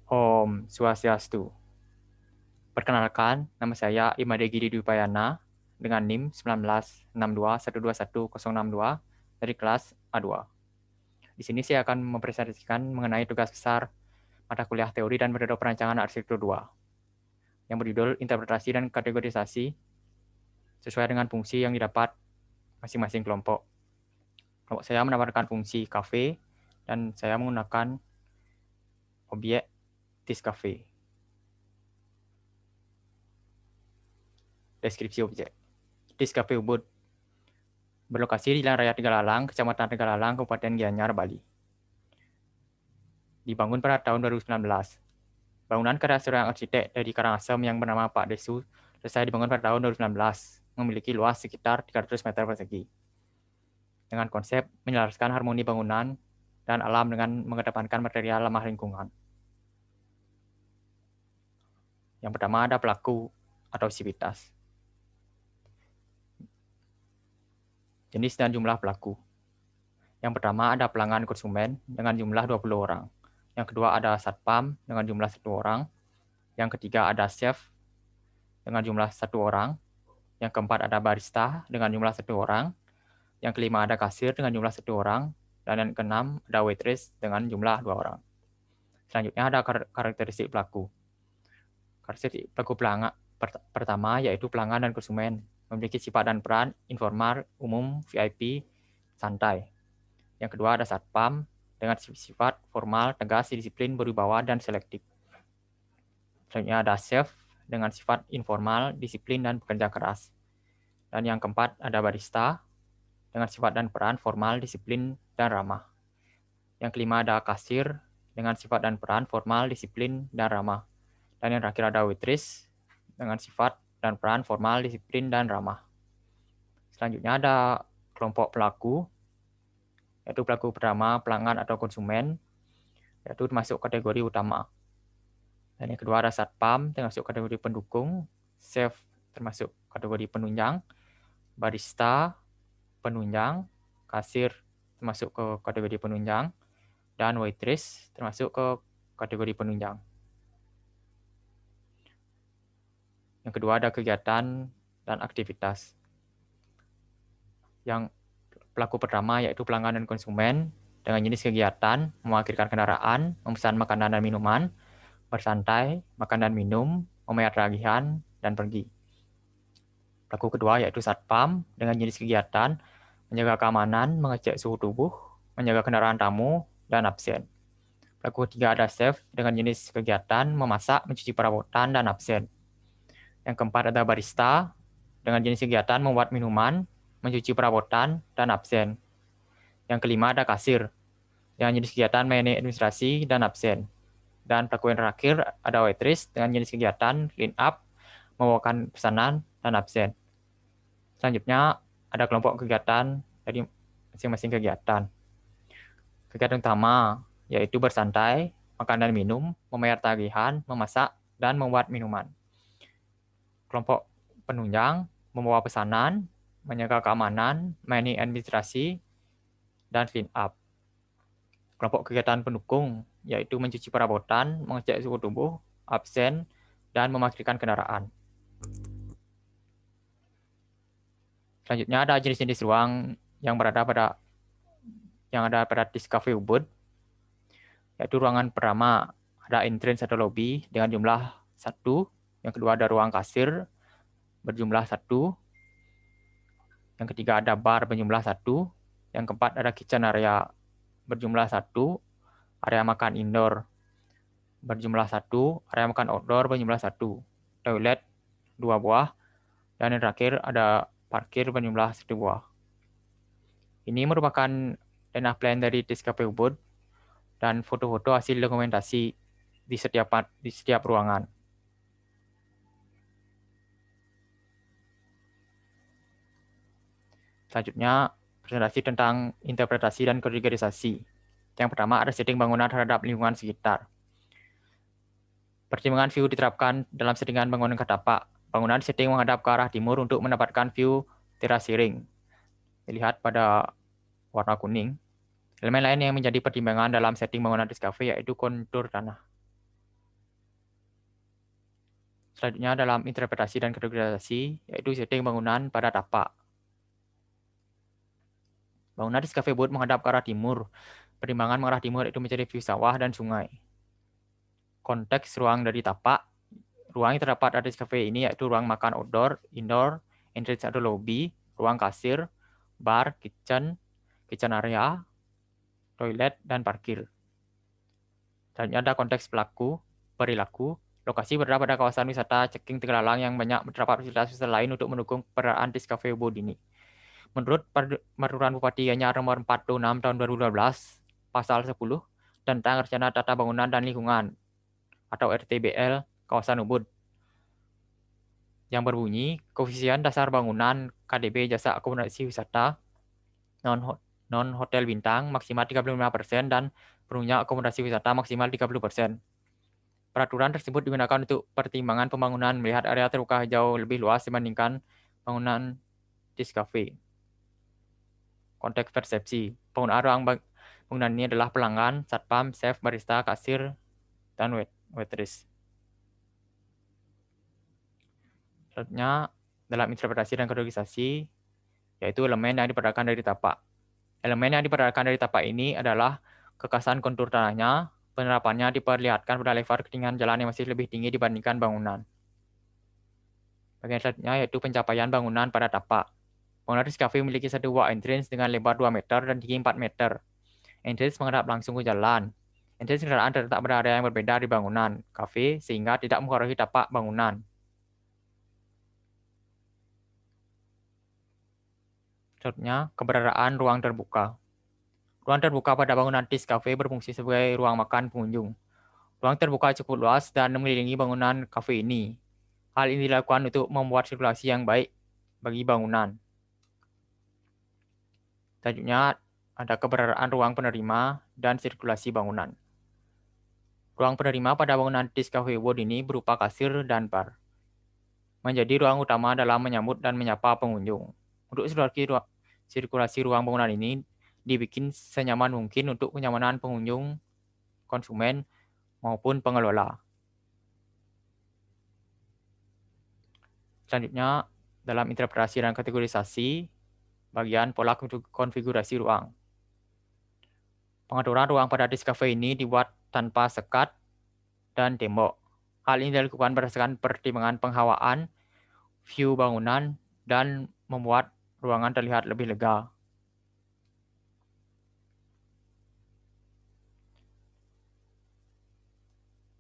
Om Swastiastu. Perkenalkan, nama saya Imade Giri Dwipayana dengan NIM 1962121062 dari kelas A2. Di sini saya akan mempresentasikan mengenai tugas besar mata kuliah teori dan metode perancangan arsitektur 2 yang berjudul interpretasi dan kategorisasi sesuai dengan fungsi yang didapat masing-masing kelompok. Kelompok saya mendapatkan fungsi kafe dan saya menggunakan objek Tiscafe. Deskripsi objek. Tiscafe Ubud berlokasi di Jalan Raya Tegalalang, Kecamatan Tegalalang, Kabupaten Gianyar, Bali. Dibangun pada tahun 2019. Bangunan karya seorang arsitek dari Karangasem yang bernama Pak Desu selesai dibangun pada tahun 2019, memiliki luas sekitar 300 meter persegi. Dengan konsep menyelaraskan harmoni bangunan dan alam dengan mengedepankan material ramah lingkungan. Yang pertama ada pelaku atau sivitas. Jenis dan jumlah pelaku. Yang pertama ada pelanggan konsumen dengan jumlah 20 orang. Yang kedua ada satpam dengan jumlah 1 orang. Yang ketiga ada chef dengan jumlah 1 orang. Yang keempat ada barista dengan jumlah 1 orang. Yang kelima ada kasir dengan jumlah 1 orang. Dan yang keenam ada waitress dengan jumlah 2 orang. Selanjutnya ada karakteristik pelaku. Karakteristik pelaku pelanggan pertama yaitu pelanggan dan konsumen. Memiliki sifat dan peran informal, umum, VIP, santai. Yang kedua ada satpam dengan sifat formal, tegas, disiplin, berwibawa, dan selektif. Selanjutnya ada chef dengan sifat informal, disiplin, dan bekerja keras. Dan yang keempat ada barista dengan sifat dan peran formal, disiplin, dan ramah. Yang kelima ada kasir dengan sifat dan peran formal, disiplin, dan ramah. Dan yang terakhir ada waitress dengan sifat dan peran formal, disiplin, dan ramah. Selanjutnya ada kelompok pelaku, yaitu pelaku pertama pelanggan atau konsumen, yaitu termasuk kategori utama. Dan yang kedua ada satpam, termasuk kategori pendukung, chef termasuk kategori penunjang, barista penunjang, kasir termasuk ke kategori penunjang, dan waitress termasuk ke kategori penunjang. Yang kedua ada kegiatan dan aktivitas. Yang pelaku pertama yaitu pelanggan dan konsumen dengan jenis kegiatan memarkirkan kendaraan, memesan makanan dan minuman, bersantai, makan dan minum, membayar tagihan, dan pergi. Pelaku kedua yaitu satpam dengan jenis kegiatan menjaga keamanan, mengecek suhu tubuh, menjaga kendaraan tamu, dan absen. Pelaku ketiga ada chef dengan jenis kegiatan memasak, mencuci perabotan, dan absen. Yang keempat ada barista dengan jenis kegiatan membuat minuman, mencuci perabotan, dan absen. Yang kelima ada kasir dengan jenis kegiatan melayani administrasi dan absen. Dan pelaku yang terakhir ada waitress dengan jenis kegiatan clean up, membawakan pesanan, dan absen. Selanjutnya ada kelompok kegiatan dari masing-masing kegiatan. Kegiatan utama yaitu bersantai, makan dan minum, membayar tagihan, memasak, dan membuat minuman. Kelompok penunjang membawa pesanan, menjaga keamanan, melayani administrasi, dan clean up. Kelompok kegiatan pendukung yaitu mencuci perabotan, mengecek suhu tubuh, absen, dan memarkirkan kendaraan. Selanjutnya ada jenis-jenis ruang yang ada pada Tiscafe Ubud, yaitu ruangan pertama ada entrance atau lobby dengan jumlah 1, yang kedua ada ruang kasir berjumlah 1, yang ketiga ada bar berjumlah 1, yang keempat ada kitchen area berjumlah 1, area makan indoor berjumlah 1, area makan outdoor berjumlah 1, toilet 2 buah, dan yang terakhir ada parkir berjumlah 1 buah. Ini merupakan denah plan dari Tiscafe Ubud dan foto-foto hasil dokumentasi di setiap ruangan. Selanjutnya, presentasi tentang interpretasi dan kategorisasi. Yang pertama ada setting bangunan terhadap lingkungan sekitar. Pertimbangan view diterapkan dalam settingan bangunan katapak. Bangunan setting menghadap ke arah timur untuk mendapatkan view terasiring. Dilihat pada warna kuning. Elemen lain yang menjadi pertimbangan dalam setting bangunan Tiscafe yaitu kontur tanah. Selanjutnya dalam interpretasi dan kategorisasi, yaitu setting bangunan pada tapak. Bangunan di cafe boat menghadap ke arah timur. Perimbangan mengarah timur itu mencari view sawah dan sungai. Konteks ruang dari tapak. Ruang yang terdapat di cafe ini yaitu ruang makan outdoor, indoor, entrance atau lobby, ruang kasir, bar, kitchen area, toilet, dan parkir. Selanjutnya ada konteks perilaku. Lokasi berada pada kawasan wisata Ceking Tegalalang yang banyak terdapat fasilitas lain untuk mendukung peradaan di cafe boat ini. Menurut Peraturan Bupati Gianyar Nomor 46 Tahun 2012, Pasal 10, tentang Rencana Tata Bangunan dan Lingkungan atau RTBL kawasan Ubud, yang berbunyi koefisien dasar bangunan KDB jasa akomodasi wisata non hotel bintang maksimal 35% dan perunjang akomodasi wisata maksimal 30%. Peraturan tersebut digunakan untuk pertimbangan pembangunan melihat area terbuka hijau lebih luas dibandingkan bangunan disc cafe. Konteks persepsi. Penggunaan ruang bangunan ini adalah pelanggan, satpam, chef, barista, kasir, dan waitress. Selanjutnya, dalam interpretasi dan kategorisasi, yaitu elemen yang diperagakan dari tapak. Elemen yang diperagakan dari tapak ini adalah kekasan kontur tanahnya, penerapannya diperlihatkan pada level ketinggian jalan yang masih lebih tinggi dibandingkan bangunan. Bagian selanjutnya yaitu pencapaian bangunan pada tapak. Bangunan Rizk Cafe memiliki satu buah entrance dengan lebar 2 meter dan tinggi 4 meter. Entrance menghadap langsung ke jalan. Entrance kendaraan terletak pada area yang berbeda di bangunan kafe sehingga tidak mempengaruhi tapak bangunan. Selanjutnya, keberadaan ruang terbuka. Ruang terbuka pada bangunan Rizk Cafe berfungsi sebagai ruang makan pengunjung. Ruang terbuka cukup luas dan mengelilingi bangunan kafe ini. Hal ini dilakukan untuk membuat sirkulasi yang baik bagi bangunan. Selanjutnya, ada keberadaan ruang penerima dan sirkulasi bangunan. Ruang penerima pada bangunan Rizk Cafe Ubud ini berupa kasir dan bar. Menjadi ruang utama dalam menyambut dan menyapa pengunjung. Untuk sirkulasi ruang bangunan ini dibikin senyaman mungkin untuk kenyamanan pengunjung, konsumen, maupun pengelola. Selanjutnya, dalam interpretasi dan kategorisasi, bagian pola konfigurasi ruang. Pengaturan ruang pada Rizk Cafe ini dibuat tanpa sekat dan tembok. Hal ini dilakukan berdasarkan pertimbangan penghawaan, view bangunan, dan membuat ruangan terlihat lebih lega.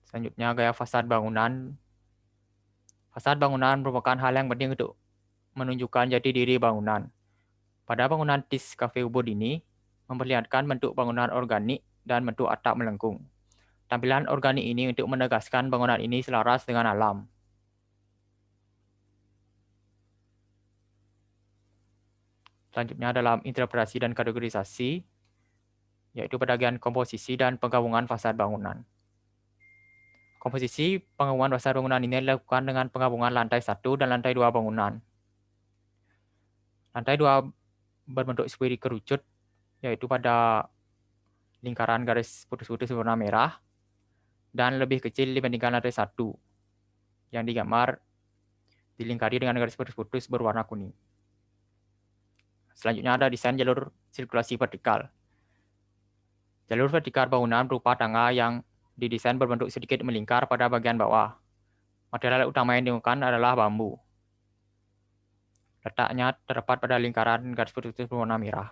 Selanjutnya, gaya fasad bangunan. Fasad bangunan merupakan hal yang penting untuk menunjukkan jati diri bangunan. Pada bangunan Rizk Cafe Ubud ini, memperlihatkan bentuk bangunan organik dan bentuk atap melengkung. Tampilan organik ini untuk menegaskan bangunan ini selaras dengan alam. Selanjutnya dalam interpretasi dan kategorisasi, yaitu bagian komposisi dan penggabungan fasad bangunan. Komposisi penggabungan fasad bangunan ini dilakukan dengan penggabungan lantai 1 dan lantai 2 bangunan. Lantai 2 berbentuk seperti kerucut, yaitu pada lingkaran garis putus-putus berwarna merah, dan lebih kecil dibandingkan lantai 1, yang digambar dilingkari dengan garis putus-putus berwarna kuning. Selanjutnya ada desain jalur sirkulasi vertikal. Jalur vertikal bangunan berupa tangga yang didesain berbentuk sedikit melingkar pada bagian bawah. Material utama yang digunakan adalah bambu. Letaknya terdapat pada lingkaran garis putus berwarna merah.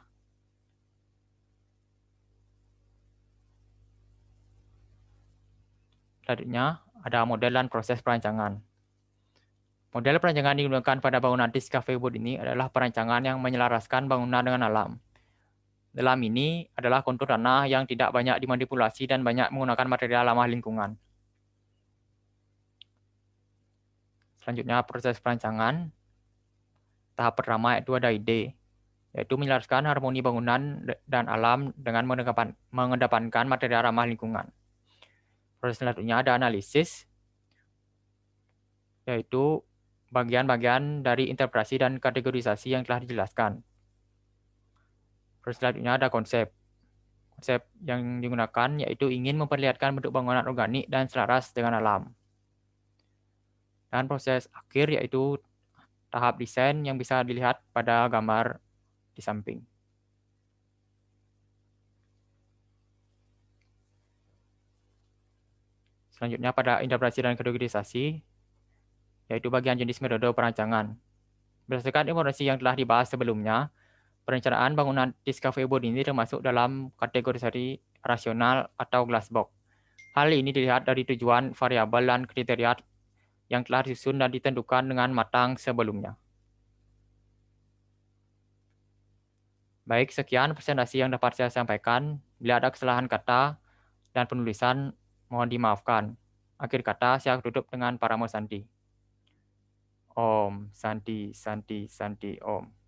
Selanjutnya, ada model dan proses perancangan. Model perancangan yang digunakan pada bangunan Rizk Cafe Ubud ini adalah perancangan yang menyelaraskan bangunan dengan alam. Dalam ini adalah kontur tanah yang tidak banyak dimanipulasi dan banyak menggunakan material ramah lingkungan. Selanjutnya, proses perancangan. Tahap pertama yaitu ada ide, yaitu menjelaskan harmoni bangunan dan alam dengan mengedepankan material ramah lingkungan. Proses selanjutnya ada analisis, yaitu bagian-bagian dari interpretasi dan kategorisasi yang telah dijelaskan. Proses selanjutnya ada konsep. Konsep yang digunakan yaitu ingin memperlihatkan bentuk bangunan organik dan selaras dengan alam. Dan proses akhir yaitu tahap desain yang bisa dilihat pada gambar di samping. Selanjutnya pada interpretasi dan kategorisasi, yaitu bagian jenis metode perancangan. Berdasarkan informasi yang telah dibahas sebelumnya, perencanaan bangunan di scaffold ini termasuk dalam kategorisasi rasional atau glass box. Hal ini dilihat dari tujuan, variabel, dan kriteria yang telah disusun dan ditentukan dengan matang sebelumnya. Baik, sekian presentasi yang dapat saya sampaikan. Bila ada kesalahan kata dan penulisan, mohon dimaafkan. Akhir kata, saya tutup dengan Paramo Santi. Om, Santi, Santi, Santi, Om.